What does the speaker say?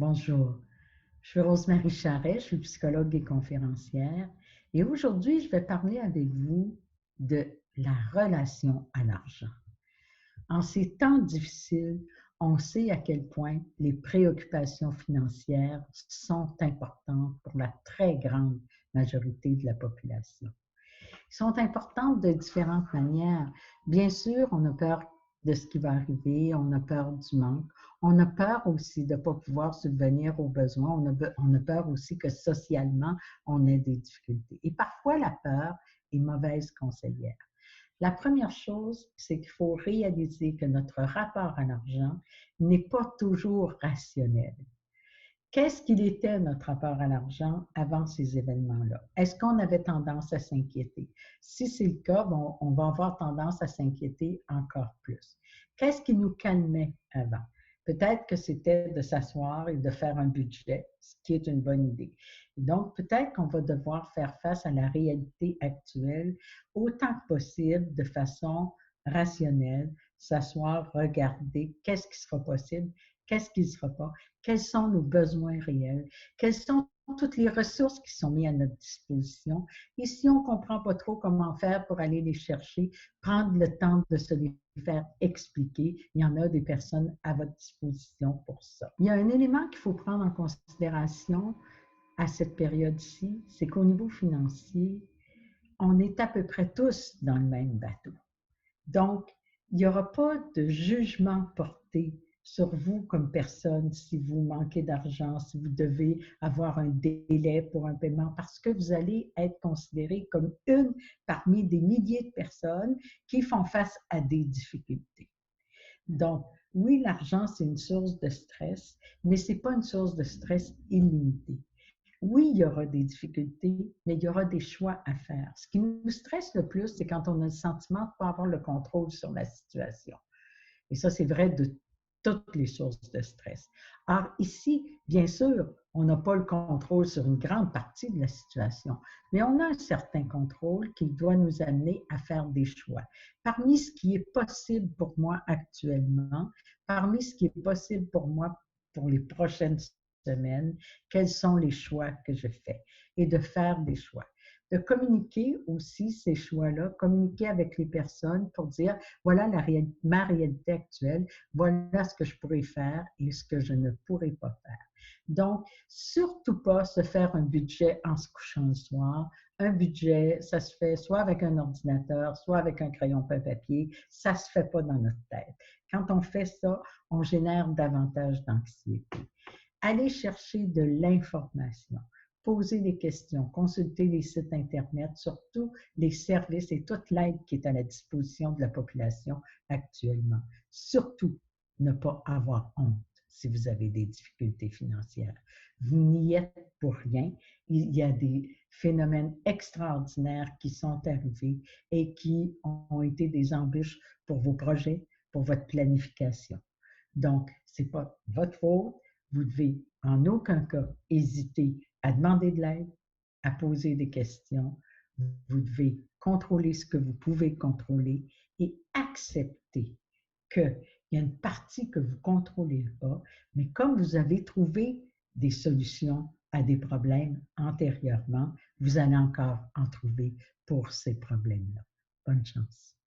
Bonjour, je suis Rosemary Charret, je suis psychologue et conférencière et aujourd'hui, je vais parler avec vous de la relation à l'argent. En ces temps difficiles, on sait à quel point les préoccupations financières sont importantes pour la très grande majorité de la population. Ils sont importantes de différentes manières. Bien sûr, on a peur de ce qui va arriver, on a peur du manque, on a peur aussi de ne pas pouvoir subvenir aux besoins, on a peur aussi que socialement, on ait des difficultés. Et parfois, la peur est mauvaise conseillère. La première chose, c'est qu'il faut réaliser que notre rapport à l'argent n'est pas toujours rationnel. Qu'est-ce qu'il était notre rapport à l'argent avant ces événements-là? Est-ce qu'on avait tendance à s'inquiéter? Si c'est le cas, bon, on va avoir tendance à s'inquiéter encore plus. Qu'est-ce qui nous calmait avant? Peut-être que c'était de s'asseoir et de faire un budget, ce qui est une bonne idée. Donc, peut-être qu'on va devoir faire face à la réalité actuelle autant que possible de façon rationnelle, s'asseoir, regarder qu'est-ce qui sera possible, qu'est-ce qui ne sera pas, quels sont nos besoins réels, quelles sont toutes les ressources qui sont mises à notre disposition. Et si on ne comprend pas trop comment faire pour aller les chercher, prendre le temps de se les faire expliquer. Il y en a des personnes à votre disposition pour ça. Il y a un élément qu'il faut prendre en considération à cette période-ci, c'est qu'au niveau financier, on est à peu près tous dans le même bateau. Donc, il n'y aura pas de jugement porté sur vous comme personne si vous manquez d'argent, si vous devez avoir un délai pour un paiement, parce que vous allez être considéré comme une parmi des milliers de personnes qui font face à des difficultés. Donc, oui, l'argent, c'est une source de stress, mais ce n'est pas une source de stress illimitée. Oui, il y aura des difficultés, mais il y aura des choix à faire. Ce qui nous stresse le plus, c'est quand on a le sentiment de ne pas avoir le contrôle sur la situation. Et ça, c'est vrai de toutes les sources de stress. Or, ici, bien sûr, on n'a pas le contrôle sur une grande partie de la situation, mais on a un certain contrôle qui doit nous amener à faire des choix. Parmi ce qui est possible pour moi actuellement, parmi ce qui est possible pour moi pour les prochaines semaines, quels sont les choix que je fais et de faire des choix. De communiquer aussi ces choix-là, communiquer avec les personnes pour dire, voilà ma réalité actuelle, voilà ce que je pourrais faire et ce que je ne pourrais pas faire. Donc, surtout pas se faire un budget en se couchant le soir. Un budget, ça se fait soit avec un ordinateur, soit avec un crayon papier. Ça ne se fait pas dans notre tête. Quand on fait ça, on génère davantage d'anxiété. Allez chercher de l'information, poser des questions, consulter les sites Internet, surtout les services et toute l'aide qui est à la disposition de la population actuellement. Surtout, ne pas avoir honte si vous avez des difficultés financières. Vous n'y êtes pour rien. Il y a des phénomènes extraordinaires qui sont arrivés et qui ont été des embûches pour vos projets, pour votre planification. Donc, ce n'est pas votre faute. Vous devez en aucun cas hésiter à demander de l'aide, à poser des questions. Vous devez contrôler ce que vous pouvez contrôler et accepter qu'il y a une partie que vous ne contrôlez pas, mais comme vous avez trouvé des solutions à des problèmes antérieurement, vous allez encore en trouver pour ces problèmes-là. Bonne chance.